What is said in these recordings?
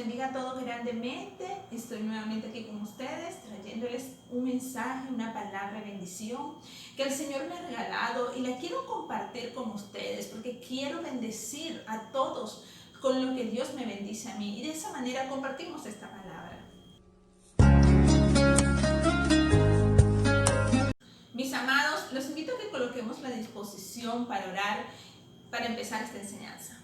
bendiga a todos grandemente. Estoy nuevamente aquí con ustedes trayéndoles un mensaje, una palabra de bendición que el Señor me ha regalado y la quiero compartir con ustedes porque quiero bendecir a todos con lo que Dios me bendice a mí y de esa manera compartimos esta palabra. Mis amados, los invito a que coloquemos la disposición para orar, para empezar esta enseñanza.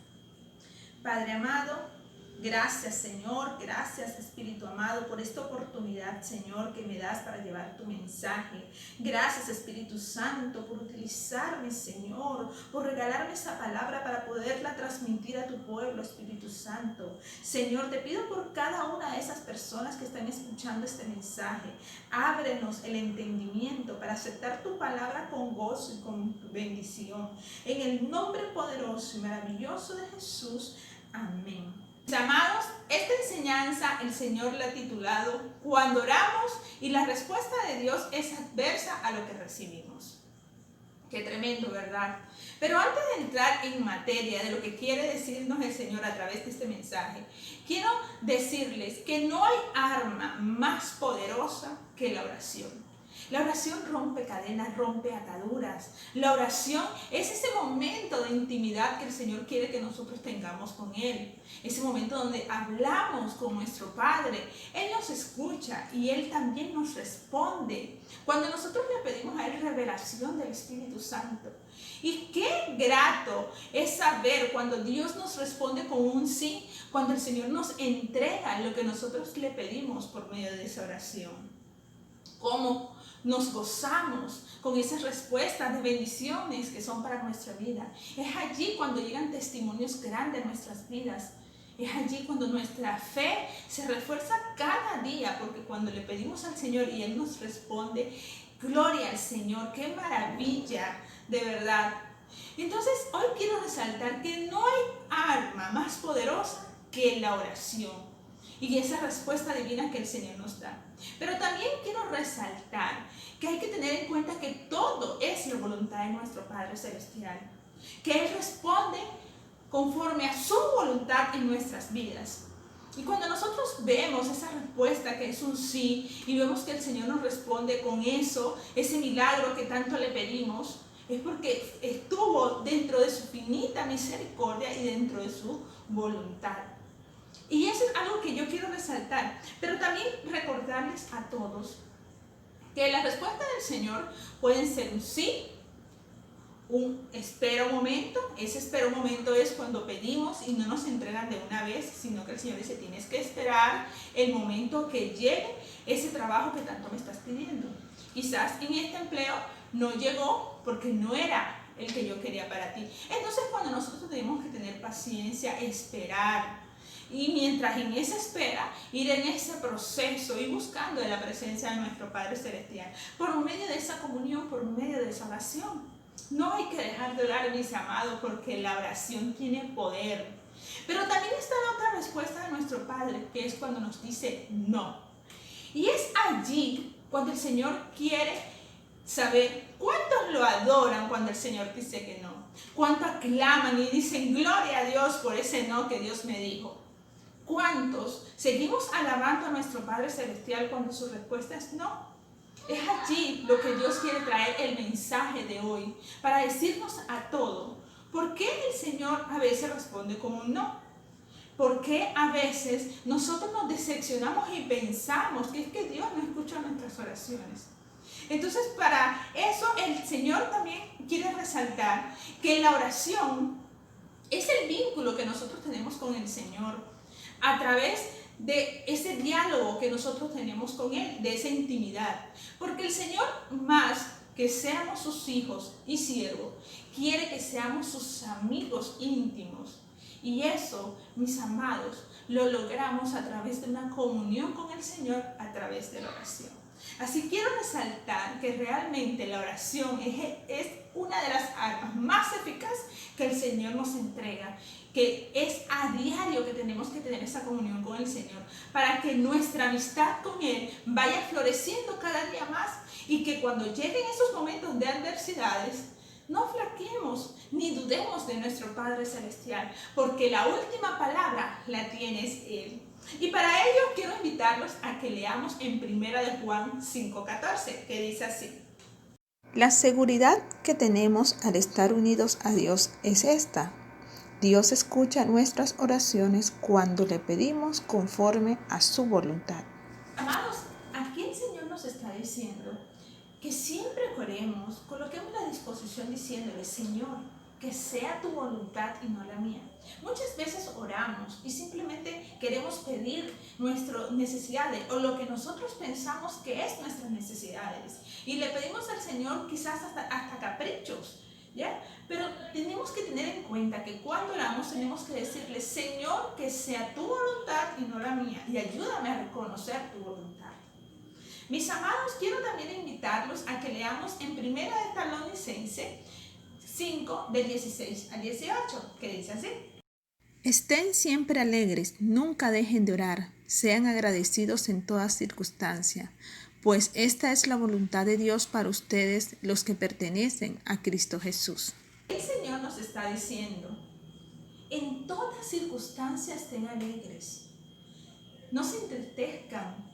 Padre amado, gracias Señor, gracias Espíritu amado por esta oportunidad Señor que me das para llevar tu mensaje. Gracias Espíritu Santo por utilizarme Señor, por regalarme esa palabra para poderla transmitir a tu pueblo Espíritu Santo. Señor, te pido por cada una de esas personas que están escuchando este mensaje, ábrenos el entendimiento para aceptar tu palabra con gozo y con bendición. En el nombre poderoso y maravilloso de Jesús, amén. Mis amados, esta enseñanza el Señor la ha titulado Cuando oramos y la respuesta de Dios es adversa a lo que recibimos. Qué tremendo, ¿verdad? Pero antes de entrar en materia de lo que quiere decirnos el Señor a través de este mensaje, quiero decirles que no hay arma más poderosa que la oración. La oración rompe cadenas, rompe ataduras. La oración es ese momento de intimidad que el Señor quiere que nosotros tengamos con Él. Ese momento donde hablamos con nuestro Padre. Él nos escucha y Él también nos responde. Cuando nosotros le pedimos a Él revelación del Espíritu Santo. Y qué grato es saber cuando Dios nos responde con un sí, cuando el Señor nos entrega lo que nosotros le pedimos por medio de esa oración. Cómo nos gozamos con esas respuestas de bendiciones que son para nuestra vida. Es allí cuando llegan testimonios grandes en nuestras vidas. Es allí cuando nuestra fe se refuerza cada día, porque cuando le pedimos al Señor y Él nos responde, gloria al Señor, qué maravilla, de verdad. Entonces hoy quiero resaltar que no hay arma más poderosa que la oración y esa respuesta divina que el Señor nos da. Pero también quiero resaltar que hay que tener en cuenta que todo es la voluntad de nuestro Padre Celestial, que Él responde conforme a su voluntad en nuestras vidas. Y cuando nosotros vemos esa respuesta que es un sí y vemos que el Señor nos responde con eso, ese milagro que tanto le pedimos, es porque estuvo dentro de su finita misericordia y dentro de su voluntad. Y eso es algo que yo quiero resaltar, pero también recordarles a todos que la respuesta del Señor pueden ser un sí, un espera un momento. Ese espera un momento es cuando pedimos y no nos entregan de una vez, sino que el Señor dice, tienes que esperar el momento que llegue ese trabajo que tanto me estás pidiendo. Quizás en este empleo no llegó porque no era el que yo quería para ti. Entonces cuando nosotros tenemos que tener paciencia, esperar, y mientras en esa espera, ir en ese proceso y buscando de la presencia de nuestro Padre Celestial, por medio de esa comunión, por medio de esa oración. No hay que dejar de orar, mis amados, porque la oración tiene poder. Pero también está la otra respuesta de nuestro Padre, que es cuando nos dice no. Y es allí cuando el Señor quiere saber cuántos lo adoran cuando el Señor dice que no. Cuántos aclaman y dicen gloria a Dios por ese no que Dios me dijo. ¿Cuántos seguimos alabando a nuestro Padre Celestial cuando su respuesta es no? Es allí lo que Dios quiere traer el mensaje de hoy, para decirnos a todos, ¿por qué el Señor a veces responde como un no? ¿Por qué a veces nosotros nos decepcionamos y pensamos que es que Dios no escucha nuestras oraciones? Entonces, para eso el Señor también quiere resaltar que la oración es el vínculo que nosotros tenemos con el Señor, a través de ese diálogo que nosotros tenemos con Él, de esa intimidad. Porque el Señor, más que seamos sus hijos y siervos, quiere que seamos sus amigos íntimos. Y eso, mis amados, lo logramos a través de una comunión con el Señor, a través de la oración. Así quiero resaltar que realmente la oración es una de las armas más eficaces que el Señor nos entrega, que es a diario que tenemos que tener esa comunión con el Señor, para que nuestra amistad con Él vaya floreciendo cada día más y que cuando lleguen esos momentos de adversidades, no flaqueemos ni dudemos de nuestro Padre Celestial, porque la última palabra la tiene Él. Y para ello quiero invitarlos a que leamos en 1 de Juan 5:14, que dice así. La seguridad que tenemos al estar unidos a Dios es esta. Dios escucha nuestras oraciones cuando le pedimos conforme a su voluntad. Amados, aquí el Señor nos está diciendo que siempre oremos, coloquemos la disposición diciéndole, Señor, que sea tu voluntad y no la mía. Muchas veces oramos y simplemente queremos pedir nuestras necesidades o lo que nosotros pensamos que es nuestras necesidades. Y le pedimos al Señor quizás hasta caprichos, ¿ya? Pero tenemos que tener en cuenta que cuando oramos tenemos que decirle, Señor, que sea tu voluntad y no la mía. Y ayúdame a reconocer tu voluntad. Mis amados, quiero también invitarlos a que leamos en 1 de Tesalonicenses 5, del 16 al 18, que dice así. Estén siempre alegres, nunca dejen de orar, sean agradecidos en toda circunstancia, pues esta es la voluntad de Dios para ustedes, los que pertenecen a Cristo Jesús. El Señor nos está diciendo, en todas circunstancias estén alegres, no se entristezcan,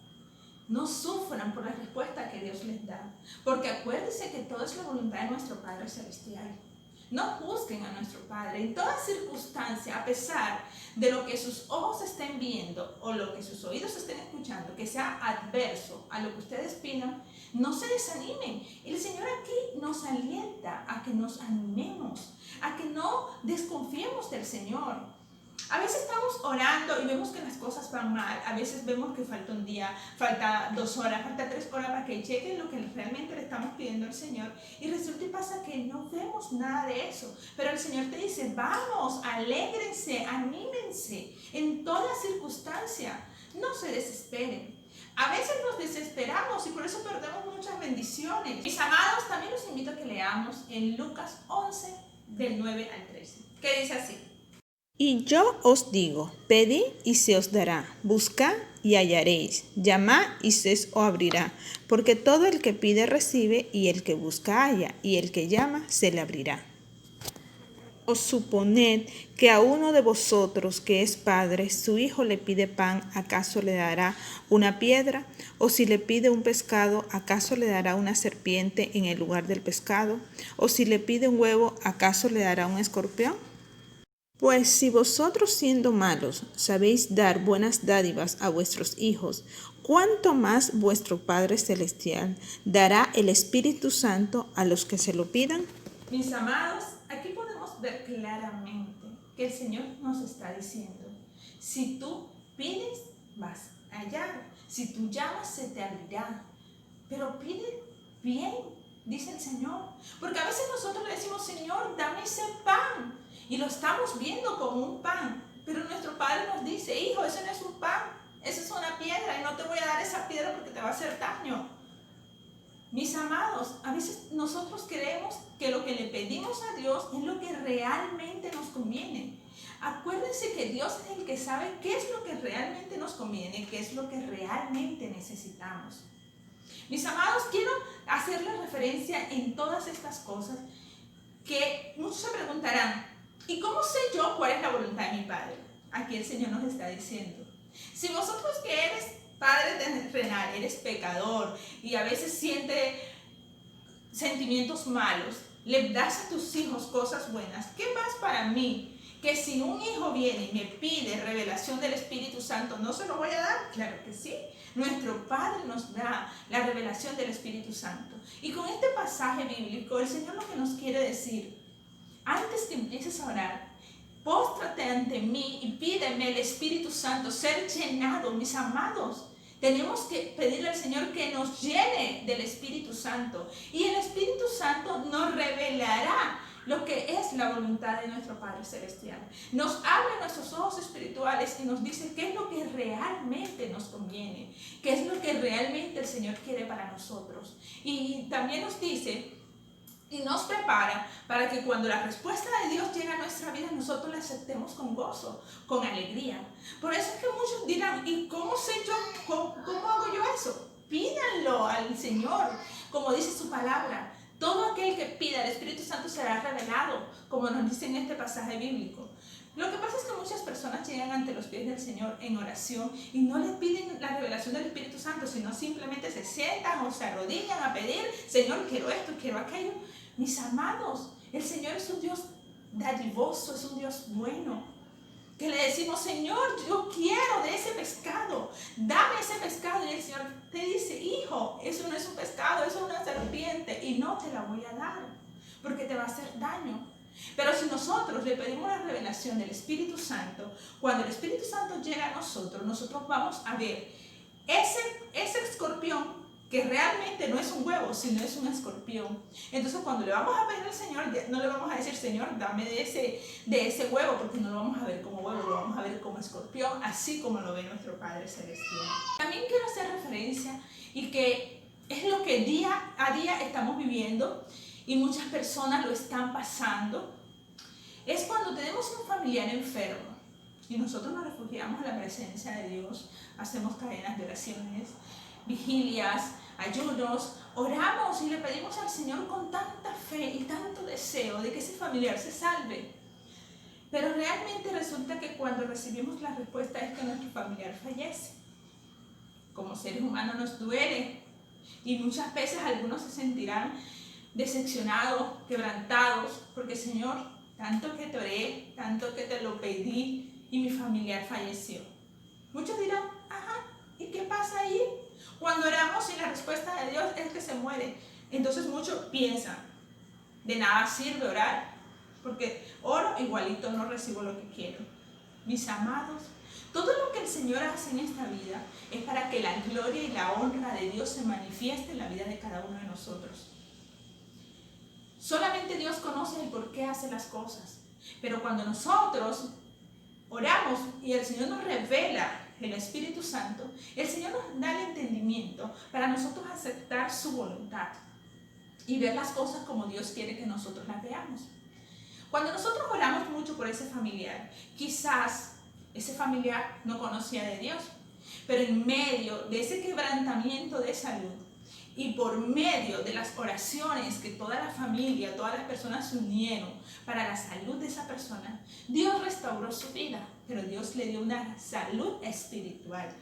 no sufran por la respuesta que Dios les da, porque acuérdense que todo es la voluntad de nuestro Padre Celestial. No juzguen a nuestro Padre en toda circunstancia, a pesar de lo que sus ojos estén viendo o lo que sus oídos estén escuchando, que sea adverso a lo que ustedes pidan, no se desanimen. El Señor aquí nos alienta a que nos animemos, a que no desconfiemos del Señor. A veces estamos orando y vemos que las cosas van mal, a veces vemos que falta un día, falta 2 horas, falta 3 horas para que llegue lo que realmente le estamos pidiendo al Señor y resulta y pasa que no vemos nada de eso, pero el Señor te dice, vamos, alégrense, anímense en toda circunstancia, no se desesperen. A veces nos desesperamos y por eso perdemos muchas bendiciones. Mis amados, también los invito a que leamos en Lucas 11, del 9 al 13, que dice así. Y yo os digo, pedid y se os dará, buscad y hallaréis, llamad y se os abrirá, porque todo el que pide recibe, y el que busca halla, y el que llama se le abrirá. ¿Os suponed que a uno de vosotros que es padre, su hijo le pide pan, acaso le dará una piedra? ¿O si le pide un pescado, acaso le dará una serpiente en el lugar del pescado? ¿O si le pide un huevo, acaso le dará un escorpión? Pues si vosotros siendo malos sabéis dar buenas dádivas a vuestros hijos, ¿cuánto más vuestro Padre Celestial dará el Espíritu Santo a los que se lo pidan? Mis amados, aquí podemos ver claramente que el Señor nos está diciendo, si tú pides, vas a hallar, si tú llamas, se te abrirá, pero pide bien, dice el Señor, porque a veces nosotros le decimos, Señor, dame ese pan, y lo estamos viendo como un pan, pero nuestro Padre nos dice, hijo, eso no es un pan, eso es una piedra, y no te voy a dar esa piedra porque te va a hacer daño. Mis amados, a veces nosotros creemos que lo que le pedimos a Dios es lo que realmente nos conviene. Acuérdense que Dios es el que sabe qué es lo que realmente nos conviene, qué es lo que realmente necesitamos. Mis amados, quiero hacerles referencia en todas estas cosas que muchos se preguntarán, ¿y cómo sé yo cuál es la voluntad de mi Padre? Aquí el Señor nos está diciendo, si vosotros que eres padre terrenal, eres pecador y a veces sientes sentimientos malos, le das a tus hijos cosas buenas, ¿qué más para mí? Que si un hijo viene y me pide revelación del Espíritu Santo, ¿no se lo voy a dar? Claro que sí. Nuestro Padre nos da la revelación del Espíritu Santo. Y con este pasaje bíblico, el Señor lo que nos quiere decir, antes que empieces a orar, póstrate ante mí y pídeme el Espíritu Santo, ser llenado, mis amados. Tenemos que pedirle al Señor que nos llene del Espíritu Santo. Y el Espíritu Santo nos revelará lo que es la voluntad de nuestro Padre Celestial. Nos abre nuestros ojos espirituales y nos dice qué es lo que realmente nos conviene, qué es lo que realmente el Señor quiere para nosotros. Y también nos dice y nos prepara para que cuando la respuesta de Dios llegue a nuestra vida, nosotros la aceptemos con gozo, con alegría. Por eso es que muchos dirán, ¿y cómo sé yo? ¿Cómo hago yo eso? Pídanlo al Señor, como dice su palabra. Todo aquel que pida, el Espíritu Santo será revelado, como nos dice en este pasaje bíblico. Lo que pasa es que muchas personas llegan ante los pies del Señor en oración y no le piden la revelación del Espíritu Santo, sino simplemente se sientan o se arrodillan a pedir, Señor, quiero esto, quiero aquello. Mis amados, el Señor es un Dios dadivoso, es un Dios bueno. Que le decimos, Señor, yo quiero de ese pescado, dame ese pescado. Y el Señor te dice, hijo, eso no es un pescado, eso es una serpiente y no te la voy a dar, porque te va a hacer daño. Pero si nosotros le pedimos la revelación del Espíritu Santo, cuando el Espíritu Santo llega a nosotros vamos a ver ese escorpión que realmente no es un huevo, sino es un escorpión. Entonces cuando le vamos a pedir al Señor, no le vamos a decir, Señor, dame de ese huevo, porque no lo vamos a ver como huevo, lo vamos a ver como escorpión, así como lo ve nuestro Padre Celestial. También quiero hacer referencia y que es lo que día a día estamos viviendo y muchas personas lo están pasando. Es cuando tenemos un familiar enfermo y nosotros nos refugiamos en la presencia de Dios, hacemos cadenas de oraciones, vigilias, ayunos, oramos y le pedimos al Señor con tanta fe y tanto deseo de que ese familiar se salve. Pero realmente resulta que cuando recibimos la respuesta es que nuestro familiar fallece. Como seres humanos nos duele y muchas veces algunos se sentirán decepcionados, quebrantados, porque Señor, tanto que te oré, tanto que te lo pedí y mi familiar falleció. Muchos dirán, ajá, ¿y qué pasa ahí? Cuando oramos y la respuesta de Dios es que se muere, entonces muchos piensan, de nada sirve orar, porque oro igualito no recibo lo que quiero. Mis amados, todo lo que el Señor hace en esta vida es para que la gloria y la honra de Dios se manifieste en la vida de cada uno de nosotros. Solamente Dios conoce el por qué hace las cosas, pero cuando nosotros oramos y el Señor nos revela el Espíritu Santo, el Señor nos da el entendimiento para nosotros aceptar su voluntad y ver las cosas como Dios quiere que nosotros las veamos. Cuando nosotros oramos mucho por ese familiar, quizás ese familiar no conocía de Dios, pero en medio de ese quebrantamiento de salud y por medio de las oraciones que toda la familia, todas las personas se unieron para la salud de esa persona, Dios restauró su vida, pero Dios le dio una salud espiritual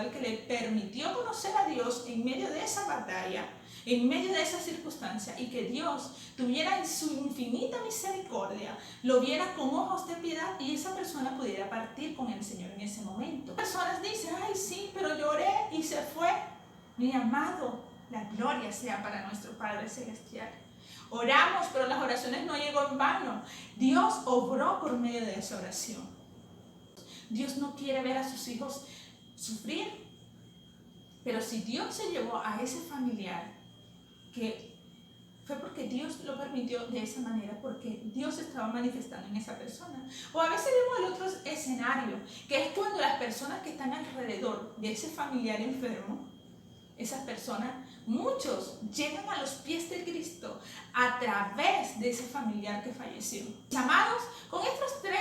que le permitió conocer a Dios en medio de esa batalla, en medio de esa circunstancia, y que Dios tuviera en su infinita misericordia, lo viera con ojos de piedad y esa persona pudiera partir con el Señor en ese momento. Personas dicen, ay sí, pero lloré y se fue. Mi amado, la gloria sea para nuestro Padre Celestial. Oramos, pero las oraciones no llegó en vano. Dios obró por medio de esa oración. Dios no quiere ver a sus hijos sufrir, pero si Dios se llevó a ese familiar, que fue porque Dios lo permitió de esa manera, porque Dios estaba manifestando en esa persona. O a veces vemos el otro escenario, que es cuando las personas que están alrededor de ese familiar enfermo, esas personas, muchos llegan a los pies de Cristo a través de ese familiar que falleció. Amados, con estos 3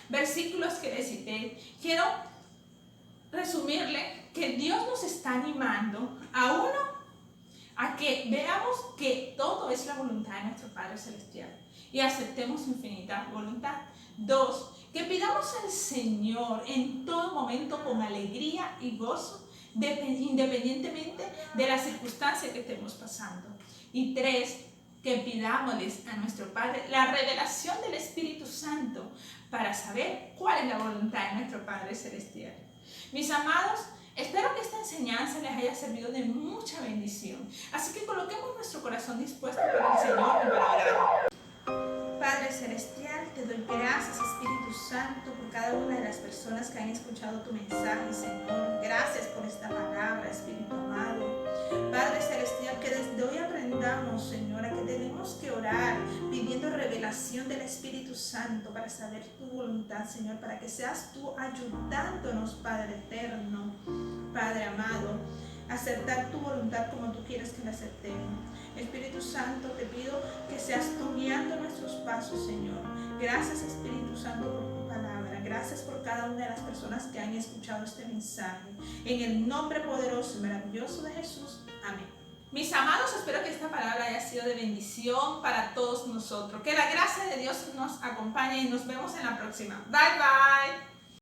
versículos que les cité, quiero resumirle que Dios nos está animando a que veamos que todo es la voluntad de nuestro Padre Celestial y aceptemos su infinita voluntad. 2, que pidamos al Señor en todo momento con alegría y gozo, independientemente de la circunstancia que estemos pasando. Y 3, que pidámosles a nuestro Padre la revelación del Espíritu Santo para saber cuál es la voluntad de nuestro Padre Celestial. Mis amados, espero que esta enseñanza les haya servido de mucha bendición. Así que coloquemos nuestro corazón dispuesto para el Señor y para orar. Padre Celestial, te doy gracias, Espíritu Santo, por cada una de las personas que han escuchado tu mensaje, Señor. Gracias por esta palabra, Espíritu amado. Padre Celestial, que desde hoy aprendamos, Señor, a que tenemos que orar pidiendo revelación del Espíritu Santo para saber tu voluntad, Señor, para que seas tú ayudándonos, Padre eterno, Padre amado, a aceptar tu voluntad como tú quieres que la aceptemos. Espíritu Santo, te pido que seas tú guiando nuestros pasos, Señor. Gracias, Espíritu Santo, por tu palabra. Gracias por cada una de las personas que han escuchado este mensaje. En el nombre poderoso y maravilloso de Jesús. Amén. Mis amados, espero que esta palabra haya sido de bendición para todos nosotros. Que la gracia de Dios nos acompañe y nos vemos en la próxima. Bye, bye.